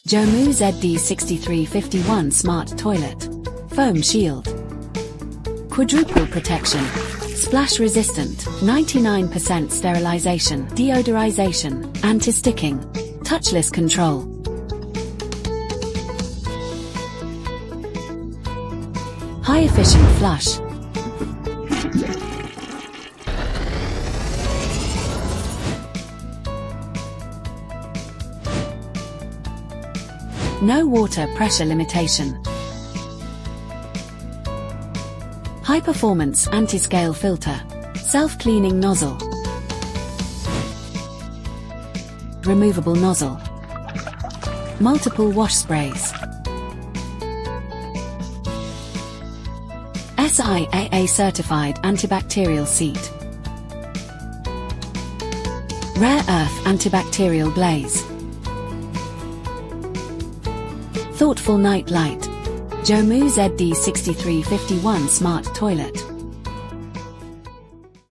JOMOO ZD6351 Smart Toilet. Foam Shield. Quadruple protection. Splash resistant, 99% sterilization, deodorization, anti-sticking. Touchless control. High efficient flush. No water pressure limitation. High performance anti-scale filter. Self-cleaning nozzle. Removable nozzle. Multiple wash sprays. SIAA certified antibacterial seat. Rare earth antibacterial glaze. Thoughtful night light. JOMOO ZD6351 Smart Toilet.